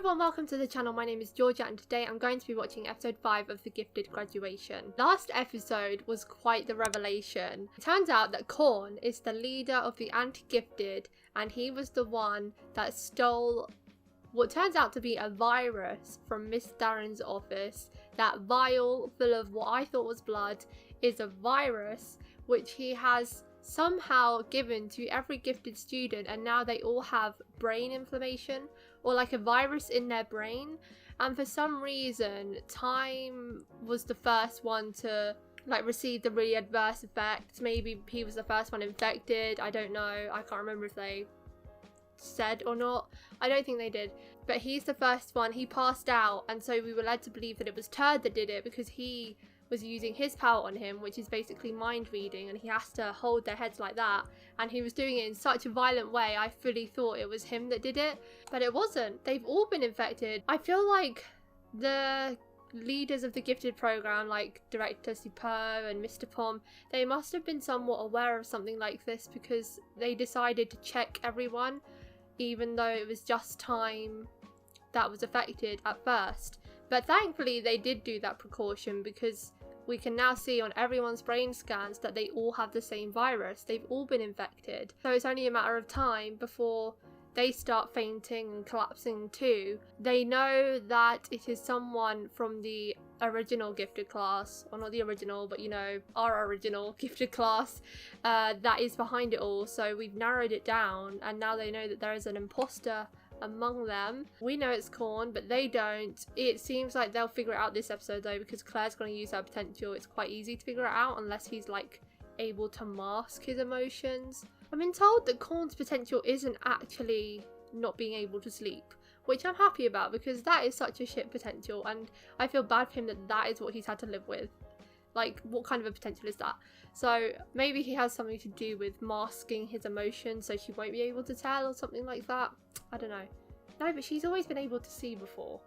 everyone, welcome to the channel. My name is Georgia and today I'm going to be watching episode 5 of The Gifted Graduation. Last episode was quite the revelation. It turns out that Korn is the leader of the anti-gifted and he was the one that stole what turns out to be a virus from Miss Darin's office. That vial full of what I thought was blood is a virus which he has somehow given to every gifted student, and now they all have brain inflammation or like a virus in their brain. And for some reason Time was the first one to like receive the really adverse effects. Maybe he was the first one infected, I don't know, I can't remember if they said or not. I don't think they did, but he's the first one. He passed out, and so we were led to believe that it was Turd that did it because he was using his power on him, which is basically mind reading, and he has to hold their heads like that, and he was doing it in such a violent way. I fully thought it was him that did it, but it wasn't. They've all been infected. I feel like the leaders of the gifted program, like Director Supot and Mr. Pom, they must have been somewhat aware of something like this because they decided to check everyone, even though it was just Time that was affected at first. But thankfully they did do that precaution because we can now see on everyone's brain scans that they all have the same virus. They've all been infected. So it's only a matter of time before they start fainting and collapsing too. They know that it is someone from the original gifted class, or not the original, but you know, our original gifted class, that is behind it all. So we've narrowed it down, and now they know that there is an imposter among them. We know it's Korn, but they don't. It seems like they'll figure it out this episode though, because Claire's going to use her potential. It's quite easy to figure it out unless he's like able to mask his emotions. I've been told that Korn's potential isn't actually not being able to sleep, which I'm happy about because that is such a shit potential, and I feel bad for him that that is what he's had to live with. Like, what kind of a potential is that? So maybe he has something to do with masking his emotions so she won't be able to tell or something like that. I don't know. No, but she's always been able to see before.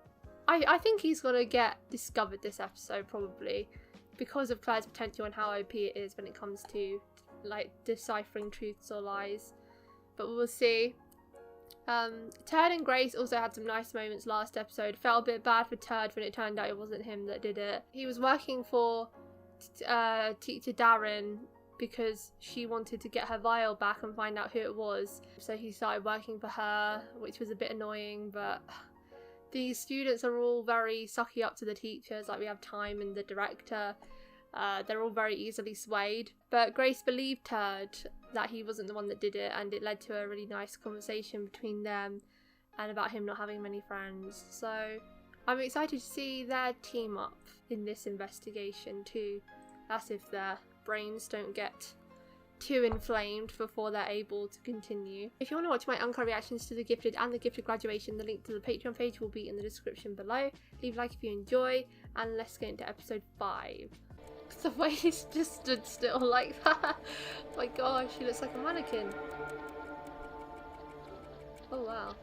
I think he's gonna get discovered this episode probably because of Claire's potential and how OP it is when it comes to like deciphering truths or lies. But we'll see. Turd and Grace also had some nice moments last episode. Felt a bit bad for Turd when it turned out it wasn't him that did it. He was working for teacher Darin because she wanted to get her vial back and find out who it was, so he started working for her, which was a bit annoying. But these students are all very sucky up to the teachers, like we have Time and the director. They're all very easily swayed, but Grace believed Turd that he wasn't the one that did it, and it led to a really nice conversation between them and about him not having many friends. So I'm excited to see their team up in this investigation too. That's if their brains don't get too inflamed before they're able to continue. If you want to watch my uncut reactions to The Gifted and The Gifted Graduation, the link to the Patreon page will be in the description below. Leave a like if you enjoy, and let's get into episode 5. The way he's just stood still like that. Oh my gosh, he looks like a mannequin. Oh wow.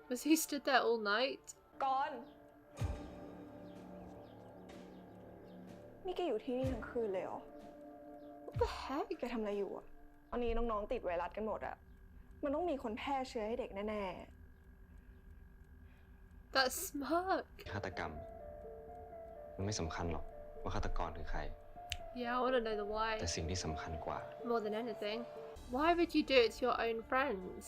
Was he stood there all night? ก่อนนี่แกอยู่ที่นี่ทั้งคืนเลยเหรอ What the heck? แกทำอะไรอยู่อ่ะตอนนี้น้องๆติดไวรัสกันหมดอ่ะมันต้องมีคนแพร่เชื้อให้เด็กแน่ๆ That smirk. ฆาตกรรมมันไม่สำคัญหรอกว่าฆาตกรคือใคร Yeah, I want to know the why. แต่สิ่งที่สำคัญกว่า More than anything. Why would you do it to your own friends?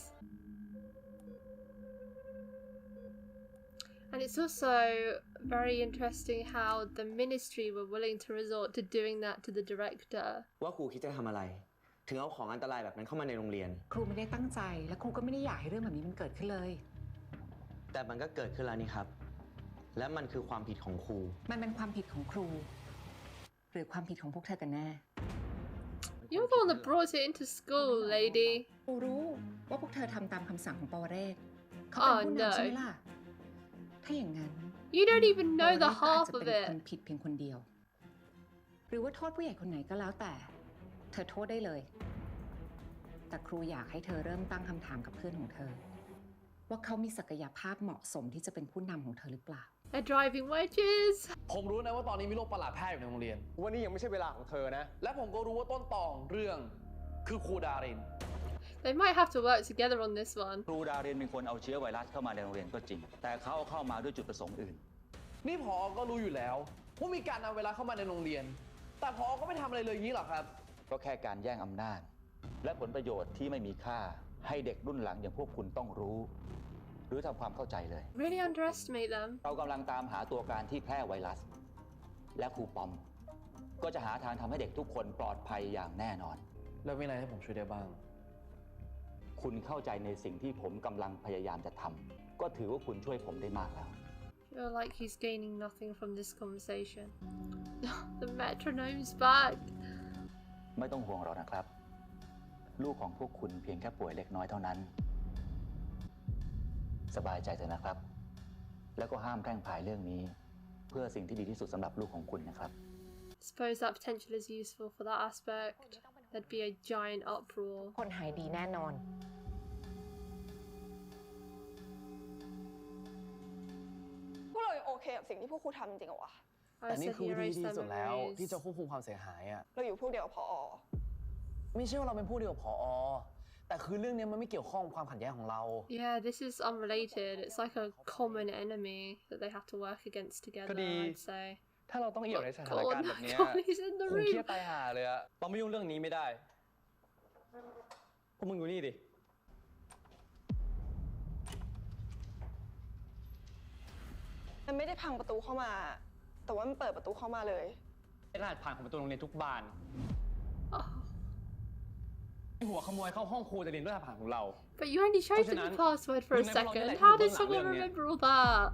And it's also very interesting how the ministry were willing to resort to doing that to the director. ว่าครูคิดจะทำอะไรถึงเอาของอันตรายแบบนั้นเข้ามาในโรงเรียน ครูไม่ได้ตั้งใจและครูก็ไม่ได้อยากให้เรื่องแบบนี้มันเกิดขึ้นเลย แต่มันก็เกิดขึ้นแล้วนี่ครับและมันคือความผิดของครู มันเป็นความผิดของครูหรือความผิดของพวกเธอกันแน่ You're the one that brought it into school, lady. ครูรู้ว่าพวกเธอทำตามคำสั่งของปวเรศเขาเป็นผู้นำใช่ไหมล่ะถ้าอย่างนั้น You don't even know the ปวเรศก็อาจ half จะ of เป็นคน it. ผิดเพียงคนเดียวหรือว่าโทษผู้ใหญ่คนไหนก็แล้วแต่เธอโทษได้เลยแต่ครูอยากให้เธอเริ่มตั้งคำถามกับเพื่อนของเธอว่าเขามีศักยภาพเหมาะสมที่จะเป็นผู้นำของเธอหรือเปล่า They're driving wedges. ผมรู้นะว่าตอนนี้มีโรคประหลาดแพร่อยู่ในโรงเรียน วันนี้ยังไม่ใช่เวลาของเธอนะ และผมก็รู้ว่าต้นตอของเรื่องคือครูดาริน They might have to work together on this one. ครูดารินเป็นคนเอาเชื้อไวรัสเข้ามาในโรงเรียนก็จริง แต่เขาเอาเข้ามาด้วยจุดประสงค์อื่น นี่ผอก็รู้อยู่แล้วว่ามีการนำเวลาเข้ามาในโรงเรียน แต่ผอก็ไม่ทำอะไรเลยอย่างนี้หรอครับ ก็แค่การแย่งอำนาจ และผลประโยชน์ที่ไม่มีค่าให้เด็กรุ่นหลังอย่างพวกคุณต้องรู้ หรือทำความเข้าใจเลย Really underestimate them. เรากำลังตามหาตัวการที่แพร่ไวรัส และครูปอม ก็จะหาทางทำให้เด็กทุกคนปลอดภัยอย่างแน่นอน แล้วมีอะไรให้ผมช่วยได้บ้าง คุณเข้าใจในสิ่งที่ผมกำลังพยายามจะทำก็ถือว่าคุณช่วยผมได้มากแล้ว I feel like he's gaining nothing from this conversation. The metronome's back. ไม่ต้องห่วงหรอกนะครับ ลูกของพวกคุณเพียงแค่ป่วยเล็กน้อยเท่านั้น สบายใจเถอะนะครับ แล้วก็ห้ามแพร่งพรายเรื่องนี้ เพื่อสิ่งที่ดีที่สุดสำหรับลูกของคุณนะครับ Suppose that potential is useful for that aspect. There'd be a giant uproar. คนหายดีแน่นอน พวกเรายังโอเคกับสิ่งที่พวกครูทำจริงเหรอวะ แต่ I นี่ said คือ he วิธี erased ที่ their สุดแล้ว memories. ที่จะควบคุมความเสียหายอ่ะ เราอยู่พวกเดียวกับพอ ไม่ใช่ว่าเราเป็นผู้เดียวกับผอ แต่คือเรื่องนี้มันไม่เกี่ยวข้องกับความขัดแย้งของเรา Yeah, this is unrelated. It's like a common enemy that they have to work against together, ก็ดี I'd say. ถ้าเราต้องเอี่ยวในสถานการณ์แบบเนี้ย God, he's in the คงเครียด room. ตายห่าเลยอะเราไม่ยุ่งเรื่องนี้ไม่ได้พวกมึงอยู่นี่ดิ มันไม่ได้พังประตูเข้ามา แต่ว่ามันเปิดประตูเข้ามาเลย ไอ้รหัสผ่านของประตูโรงเรียนทุกบาน Oh. ไอ้หัวขโมยเข้าห้องครูจะเรียนด้วยรหัสผ่านของเรา But you only showed them the password for a second. How did someone remember all that?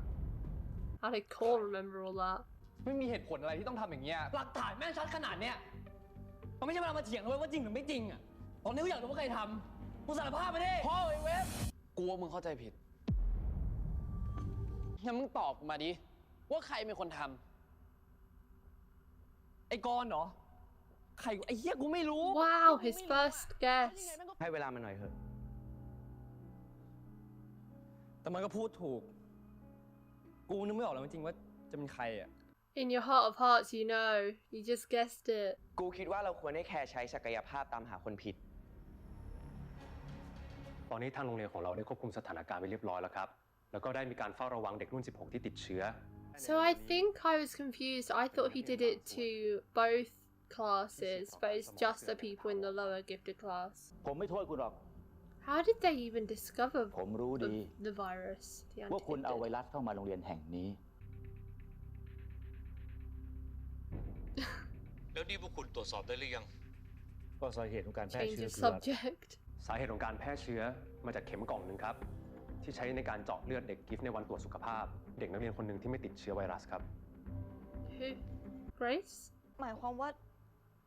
How did Cole remember all that? ไม่มีเหตุผลอะไรที่ต้องทำอย่างเงี้ยหลักฐานแม่งชัดขนาดเนี้ยมันไม่ใช่เวลามาเถียงเลยว่าจริงหรือไม่จริงอะตอนนี้กูอยากรู้ว่าใครทำกูสารภาพไปดิพ่อไอ้เว็บ กูว่ามึงเข้าใจผิด งั้นมึงตอบมาดิ ว่าใครเป็นคนทำ ไอ้กรณ์เหรอใครไอ้เหี้ยกูไม่รู้ Wow, his first guess. ให้เวลามันหน่อยเถอะ แต่มันก็พูดถูก กูนึกไม่ออกแล้วจริงๆว่าจะเป็นใครอะ In your heart of hearts, you know. You just guessed it. กูคิดว่าเราควรให้แคร์ใช้ศักยภาพตามหาคนผิด ตอนนี้ทางโรงเรียนของเราได้ควบคุมสถานการณ์ไว้เรียบร้อยแล้วครับ แล้วก็ได้มีการเฝ้าระวังเด็กรุ่น 16 ที่ติดเชื้อ So I think I was confused. I thought he did it to both classes, but it's just the people in the lower gifted class. ผมไม่โทษคุณหรอก How did they even discover ผมรู้ดี the virus? The ว่าคุณเอาไว anti-gifted? รัสเข้ามาโรงเรียนแห่งนี้ แล้วนี่พวกคุณตรวจสอบได้หรือยัง ก็สาเหตุของการแพร่ Change เชื้อ of คืออะไร subject. สาเหตุของการแพร่เชื้อมาจากเข็มกล่องหนึ่งครับ ที่ใช้ในการเจาะเลือดเด็กกิฟต์ในวันตรวจสุขภาพ เด็กนักเรียนคนหนึ่งที่ไม่ติดเชื้อไวรัสครับ Who? Grace? หมายความว่า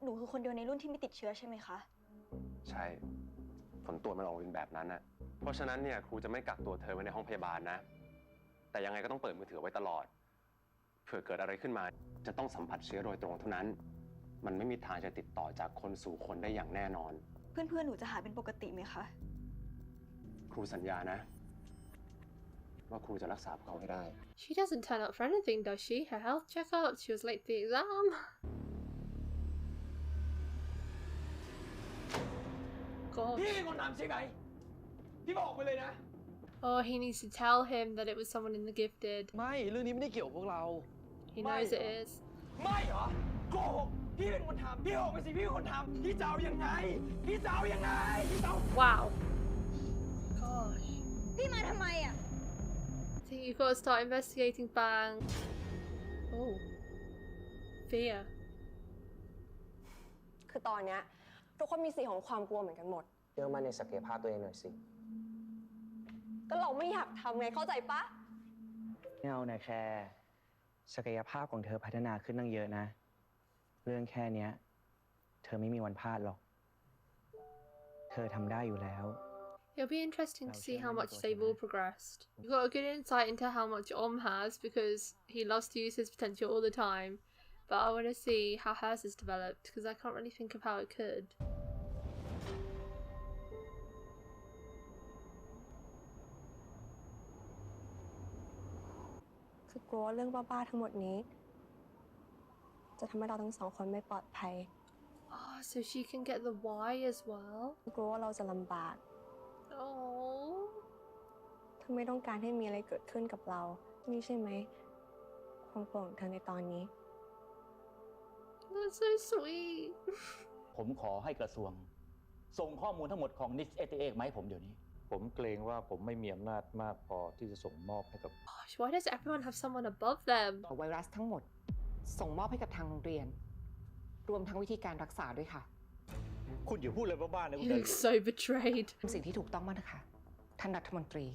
หนูคือคนเดียวในรุ่นที่ไม่ติดเชื้อใช่ไหมคะ ใช่ผลตรวจมันออกเป็นแบบนั้นนะเพราะฉะนั้นเนี่ยครูจะไม่กักตัวเธอไว้ในห้องพยาบาลนะ แต่ยังไงก็ต้องเปิดมือถือไว้ตลอด เผื่อเกิดอะไรขึ้นมาจะต้องสัมผัสเชื้อโดยตรงเท่านั้น มันไม่มีทางจะติดต่อจากคนสู่คนได้อย่างแน่นอน เพื่อนๆหนูจะหายเป็นปกติไหมคะ ครูสัญญานะ ว่าครูจะรักษาพวกเขาให้ได้ She doesn't turn up for anything, does she? Her health checkup, she was late for the exam. พี่เป็น Gosh. คนทำใช่ไหมพี่บอกไปเลยนะ Oh, he needs to tell him that it was someone in the gifted. ไม่ เรื่องนี้ไม่ได้เกี่ยวกับพวกเรา He knows it is. ไม่เหรอโกหกพี่เป็นคนทำพี่บอกไปสิพี่เป็นคนทำพี่จะเอายังไงพี่จะเอายังไงพี่จะเอา Wow. Gosh. พี่มาทำไมอ่ะ I think you've got to start investigating Bang. Oh. Fear. คือตอนเนี้ยทุกคนมีสีของความกลัวเหมือนกันหมด เชื่อมั่นในศักยภาพตัวเองหน่อยสิ ก็เราไม่อยากทำไงเข้าใจปะ ไม่เอานะแคร์ศักยภาพของเธอพัฒนาขึ้นตั้งเยอะนะ เรื่องแค่เนี้ยเธอไม่มีวันพลาดหรอก เธอทำได้อยู่แล้ว It'll be interesting to see how much they've all progressed. You've got a good insight into how much has because he loves to use his potential all the time. But I want to see how hers has developed because I can't really think of how it could. คือกลัวว่าเรื่องบ้าๆทั้งหมดนี้ จะทำให้เราทั้งสองคนไม่ปลอดภัย Oh, so she can get the Y as well? กลัวว่าเราจะลำบาก เธอไม่ต้องการให้มีอะไรเกิดขึ้นกับเรา นี่ใช่ไหมความโกรธของเธอในตอนนี้ That's so sweet ผมขอให้กระทรวง ส่งข้อมูลทั้งหมดของ NIST 88มาให้ผมเดี๋ยวนี้ ผมเกรงว่าผมไม่มีอำนาจมากพอที่จะส่งมอบให้กับ Gosh, why does everyone have someone above them เอาไวรัสทั้งหมด ส่งมอบให้กับทางโรงเรียน รวมทั้งวิธีการรักษาด้วยค่ะ คุณอย่าพูดเลยบ้าๆนะคุณ You look so betrayed ทำสิ่งที่ถูกต้องมากนะคะ ท่านรัฐมนตรี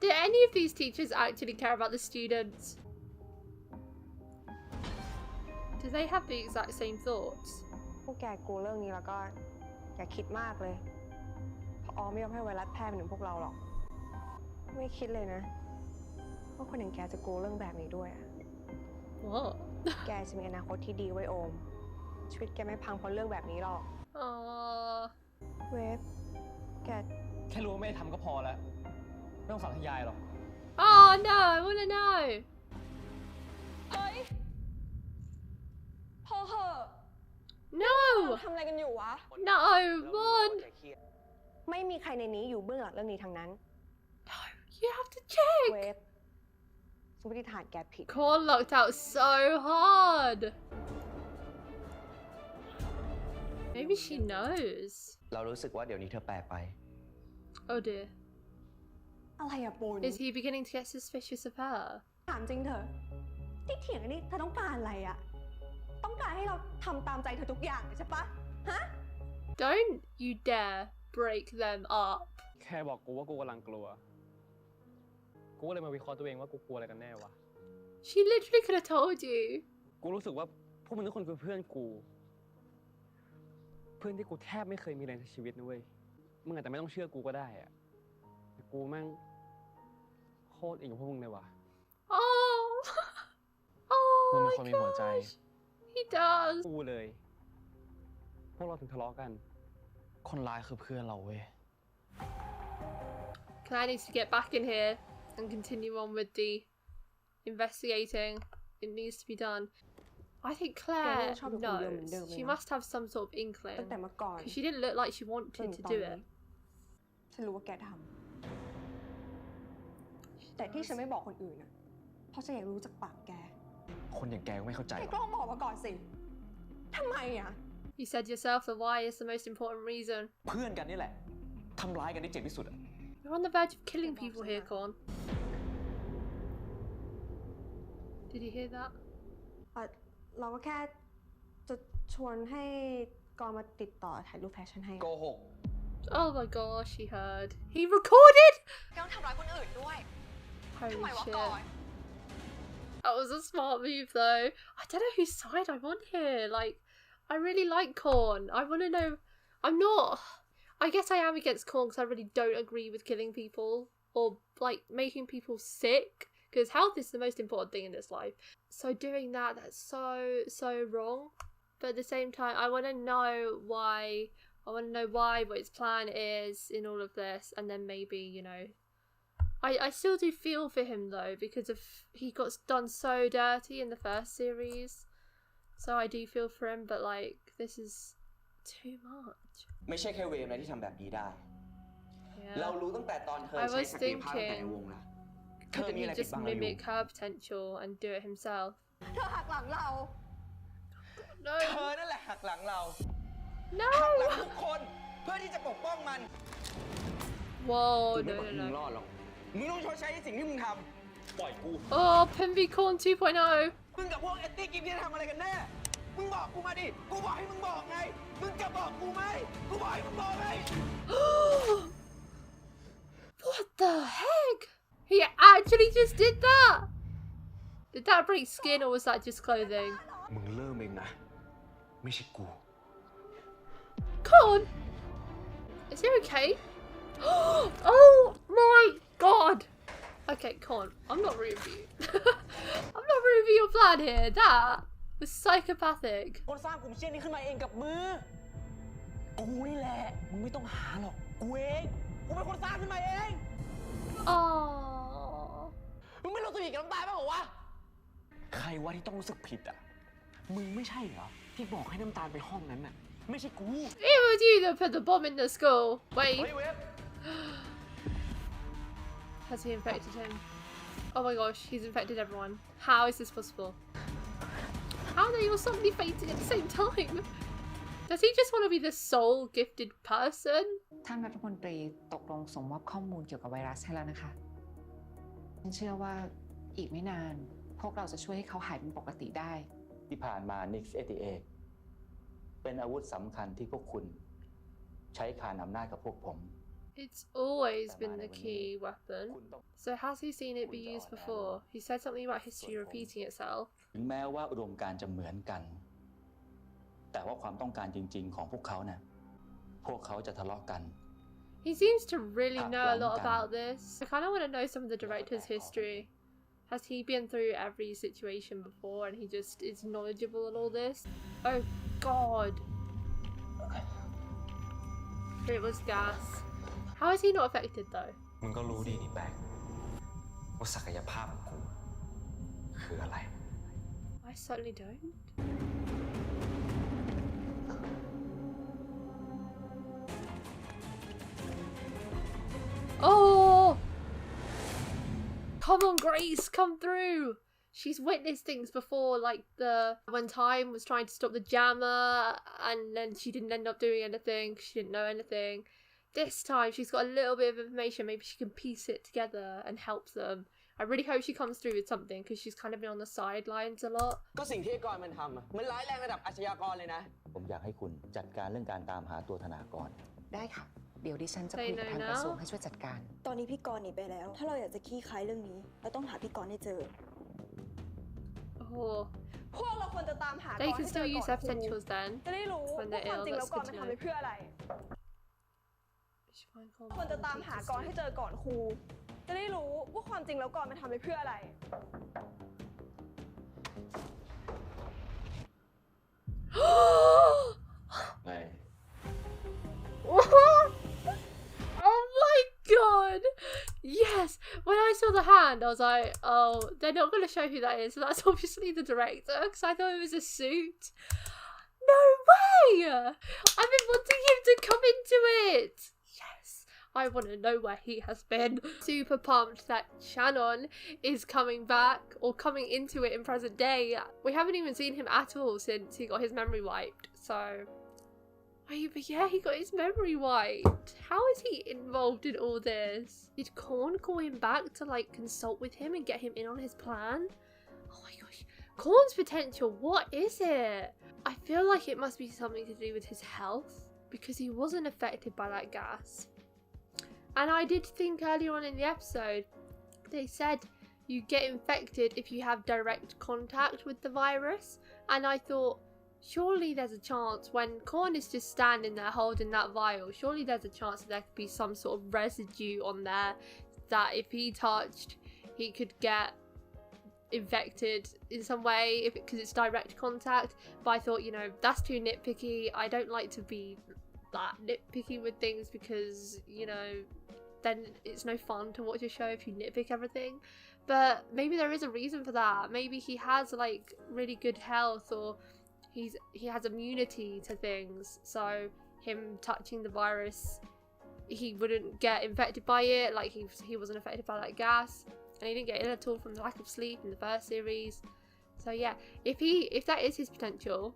Do any of these teachers actually care about the students? Do they have the exact same thoughts? พวกแกกลัวเรื่องนี้แล้วก็อย่าคิดมากเลยพอไม่ยอมให้ไวรัสแพร่ไปถึงพวกเราหรอก ไม่คิดเลยนะว่าคนอย่างแกจะกลัวเรื่องแบบนี้ด้วยอะ What? แกจะมีอนาคตที่ดีไว้โอม ชีวิตแกไม่พังเพราะเรื่องแบบนี้หรอก เวฟแก แค่รู้ว่าไม่ได้ทำก็พอแล้ว ไม่ต้องสาธยายหรอก Oh no, I wanna know. เฮ้ยพอเหอะ No! ทำอะไรกันอยู่วะ No, Mon! ไม่มีใครในนี้อยู่เบื้องหลังเรื่องนี้ทั้งนั้น No, you have to check! เวฟสมมติฐานแกผิด Korn locked out so hard. Maybe she knows. เรารู้สึกว่าเดี๋ยวนี้เธอแปลกไป Oh dear. อะไรอะปูน Is he beginning to get suspicious of her? ถามจริงเถอะที่เถียงกันนี่เธอต้องการอะไรอะต้องการให้เราทำตามใจเธอทุกอย่างใช่ปะฮะ Don't you dare break them up. แค่บอกกูว่ากูกำลังกลัว กูก็เลยมาวิเคราะห์ตัวเองว่ากูกลัวอะไรกันแน่วะ She literally could have told you. กูรู้สึกว่าพวกมึงทุกคนคือเพื่อนกู เพื่อนที่กูแทบไม่เคยมีในชีวิตนะเว้ย มึงอาจจะไม่ต้องเชื่อกูก็ได้อะแต่กูแม่งโคตรอินกับพวกมึงเลยว่ะ Oh. มึง Oh เป็น my คนมีหัวใจ gosh. He does. กูเลย พวกเราถึงทะเลาะกัน คนร้ายคือเพื่อนเราเว้ย Claire needs to get back in here and continue on with the investigating. It needs to be done. I think Claire knows. She must have some sort of inkling. ตั้งแต่เมื่อก่อน Because she didn't look like she wanted to do it. ฉันรู้ว่าแกทำแต่ที่ฉันไม่บอกคนอื่นอะเพราะฉันอยากรู้จากปากแก คนอย่างแกก็ไม่เข้าใจ แก หรอก ก็ต้องบอกมาก่อนสิทำไมอะ You said yourself that why is the most important reason. เพื่อนกันนี่แหละทำร้ายกันได้เจ็บที่สุดอะ You're on the verge of killing people here, Korn. Did you hear that? เราก็แค่จะชวนให้กองมาติดต่อถ่ายรูปแฟชั่นให้ โกหก Oh my gosh, she heard. He recorded! แกต้องทำร้ายคนอื่นด้วย Holy shit. That was a smart move though. I don't know whose side I'm on here. Like, I really like Korn. I want to know. I'm not. I guess I am against Korn because I really don't agree with killing people or like making people sick because health is the most important thing in this life. So doing that, that's so wrong. But at the same time, I want to know why. I want to know why, what his plan is in all of this, and then maybe, you know. I still do feel for him though because of he got done so dirty in the first series. So I do feel for him, but like this is too much. ไม่ใช่แค่เวมนะที่ทำแบบนี้ได้ Yeah. เรารู้ตั้งแต่ตอนเธอ I ใช้ was ศักยภาพตั้งแต่ในวง thinking, แล้วเธอ couldn't มี he อะไรปิด just บังเราอยู่ mimic her potential and do it himself? เธอหักหลังเรา No. เธอนั่นแหละหักหลังเรา No. หักหลังทุกคนเพื่อที่จะปกป้องมัน Whoa, กูไม่ no, ปล่อย no, มึงร no. อดหรอกมึงต้องชดใช้สิ่งที่มึงทำปล่อยกู Oh, Pom v Korn 2.0. มึงกับพวกแอนตี้กิฟที่ทำอะไรกันแน่ มึงบอกกูมาดิ กูบอกให้มึงบอกไง มึงจะบอกกูไหม กูบอกให้มึงบอกไง What the heck? He actually just did that? Did that break skin or was that just clothing? มึงเริ่มเองนะ ไม่ใช่กู Korn? Is he okay? Oh my god! Okay, Korn, I'm not rooting for you. I'm not rooting for your plan here. That was psychopathic. คนสร้างกลุ่มเชี่ยนี้ขึ้นมาเองกับมือ กูนี่แหละ มึงไม่ต้องหาหรอก กูเอง กูเป็นคนสร้างขึ้นมาเอง Oh. มึงไม่รู้สึกผิดกับน้ำตาบ้างเหรอวะ ใครวะที่ต้องรู้สึกผิดอ่ะ มึงไม่ใช่เหรอที่บอกให้น้ำตาลไปห้องนั้นน่ะ ม ไม่ใช่กู It was you that put the bomb in the school. Wait. เฮ้ยเว็บ Has he infected him? Oh my gosh, he's infected everyone. How is this possible? How are they all suddenly fainting at the same time? Does he just want to be the sole gifted person? ท่านรัฐมนตรีตกลงส่งมอบข้อมูลเกี่ยวกับไวรัสให้แล้วนะคะฉันเชื่อว่าอีกไม่นานพวกเราจะช่วยให้เขาหายเป็นปกติได้ ที่ผ่านมา NIX88 เป็นอาวุธสำคัญที่พวกคุณใช้ขานอำนาจกับพวกผม It's always been the key weapon. So has he seen it be used before? He said something about history repeating itself. ถึงแม้ว่าอุดมการณ์จะเหมือนกัน แต่ว่าความต้องการจริงๆของพวกเขาเนี่ยพวกเขาจะทะเลาะกัน He seems to really know a lot about this. I kind of want to know some of the director's history. Has he been through every situation before and he just is knowledgeable in all this? Oh god. It was gas. How is he not affected though? มึงก็รู้ดีนี่แบงว่าศักยภาพของกูคืออะไร I certainly don't. Oh! Come on, Grace, come through! She's witnessed things before, like when Time was trying to stop the jammer and then she didn't end up doing anything, she didn't know anything. This time she's got a little bit of information, maybe she can piece it together and help them. I really hope she comes through with something because she's kind of been on the sidelines a lot. ก็สิ่งที่ไอ้กรมันทำอะมันร้ายแรงระดับอาชญากรเลยนะ ผมอยากให้คุณจัดการเรื่องการตามหาตัวธนากร ได้ค่ะ เดี๋ยวดิฉันจะคุยกับทางกระทรวงให้ช่วยจัดการ ตอนนี้พี่กรณ์หนีไปแล้ว ถ้าเราอยากจะคลี่คลายเรื่องนี้ เราต้องหาพี่กรณ์ให้เจอ Oh. พวกเราควรจะตามหา They can still use their potentials then. จะได้รู้ว่าความจริงแล้วกรมันทำไปเพื่ออะไร ควรจะตามหากรให้เจอก่อนครู จะได้รู้ว่าความจริงแล้วกรมันทำไปเพื่ออะไร Oh my god! Yes! When I saw the hand, I was like, oh, they're not going to show who that is. So that's obviously the director, because I thought it was a suit. No way! I've been wanting him to come into it! Yes! I want to know where he has been. Super pumped that Shannon is coming back, or coming into it in present day. We haven't even seen him at all since he got his memory wiped, so... Wait, but yeah, he got his memory wiped. How is he involved in all this? Did Korn call him back to like consult with him and get him in on his plan? Oh my gosh. Korn's potential, what is it? I feel like it must be something to do with his health because he wasn't affected by that gas. And I did think earlier on in the episode, they said you get infected if you have direct contact with the virus. And I thought, surely there's a chance when Korn is just standing there holding that vial, surely there's a chance that there could be some sort of residue on there that if he touched, he could get infected in some way because it's direct contact. But I thought, you know, that's too nitpicky. I don't like to be that nitpicky with things because, you know, then it's no fun to watch a show if you nitpick everything. But maybe there is a reason for that. Maybe he has like really good health, or he has immunity to things, so him touching the virus, he wouldn't get infected by it. Like he wasn't affected by that gas, and he didn't get ill at all from the lack of sleep in the first series. So yeah, if that is his potential,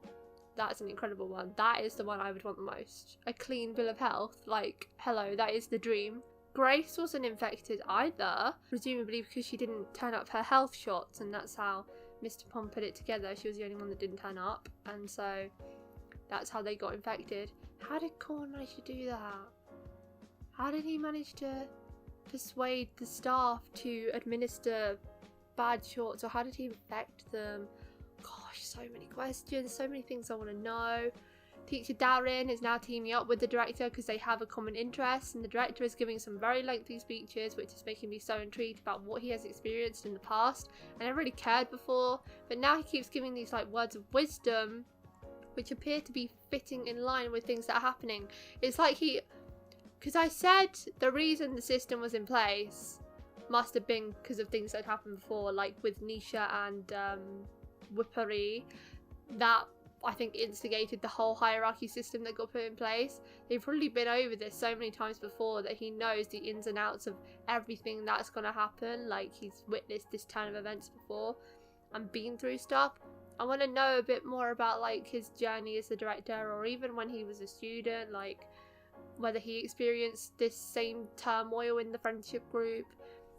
that's an incredible one. That is the one I would want the most. A clean bill of health, like hello, that is the dream. Grace wasn't infected either, presumably because she didn't turn up her health shots, and that's how Mr. Pom put it together. She was the only one that didn't turn up, and so that's how they got infected. How did Korn manage to do that? How did he manage to persuade the staff to administer bad shots, or how did he infect them? Gosh, so many questions, so many things I want to know. Teacher Darin is now teaming up with the director because they have a common interest, and the director is giving some very lengthy speeches, which is making me so intrigued about what he has experienced in the past. I never really cared before, but now he keeps giving these like words of wisdom which appear to be fitting in line with things that are happening. It's like because I said the reason the system was in place must have been because of things that had happened before, like with Nisha and Whippery, that I think, instigated the whole hierarchy system that got put in place. They've probably been over this so many times before that he knows the ins and outs of everything that's going to happen. Like, he's witnessed this turn of events before and been through stuff. I want to know a bit more about, like, his journey as a director, or even when he was a student, like, whether he experienced this same turmoil in the friendship group.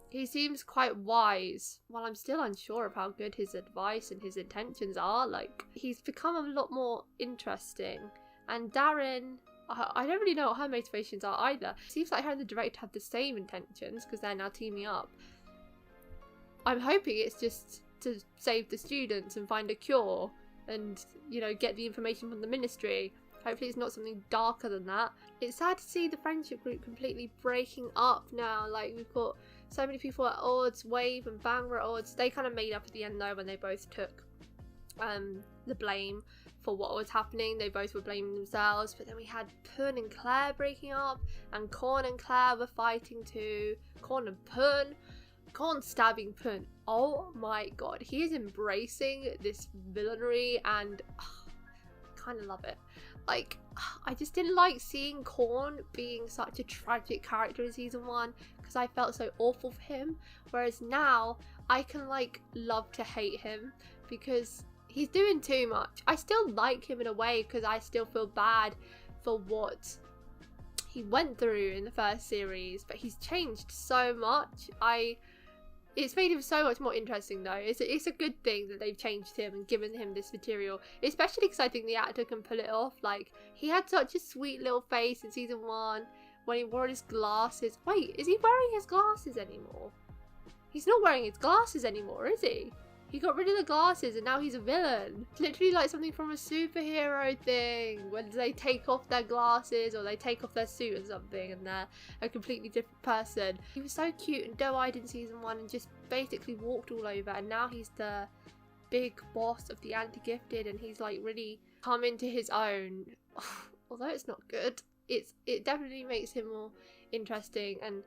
He seems quite wise, while I'm still unsure of how good his advice and his intentions are. Like, he's become a lot more interesting. And Darin, I don't really know what her motivations are either. It seems like her and the director have the same intentions, because they're now teaming up. I'm hoping it's just to save the students and find a cure, and, you know, get the information from the ministry. Hopefully it's not something darker than that. It's sad to see the friendship group completely breaking up now. Like, we've got so many people at odds. Wave and Bang were at odds. They kind of made up at the end though, when they both took the blame for what was happening. They both were blaming themselves. But then we had Pun and Claire breaking up, and Korn and Claire were fighting too. Korn and Pun. Korn stabbing Pun. Oh my god, he is embracing this villainy, and kind of love it. Like, I just didn't like seeing Korn being such a tragic character in season 1, because I felt so awful for him, whereas now I can, like, love to hate him because he's doing too much. I still like him in a way because I still feel bad for what he went through in the first series, but he's changed so much. It's made him so much more interesting though. It's a good thing that they've changed him and given him this material, especially because I think the actor can pull it off. Like, he had such a sweet little face in season 1 when he wore his glasses. Wait, is he wearing his glasses anymore? He's not wearing his glasses anymore, is he? He got rid of the glasses and now he's a villain. It's literally like something from a superhero thing, when they take off their glasses or they take off their suit or something and they're a completely different person. He was so cute and doe-eyed in season 1 and just basically walked all over, and now he's the big boss of the anti-gifted and he's like really come into his own. Although it's not good, it definitely makes him more interesting and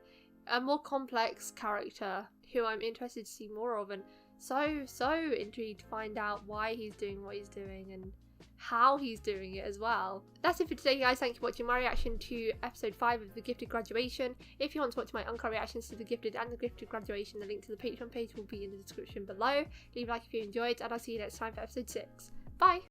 a more complex character who I'm interested to see more of, and so intrigued to find out why he's doing what he's doing and how he's doing it as well. That's it for today, guys. Thank you for watching my reaction to episode 5 of The Gifted Graduation. If you want to watch my uncut reactions to The Gifted and The Gifted Graduation, the link to the Patreon page will be in the description below. Leave a like if you enjoyed, and I'll see you next time for episode 6. Bye!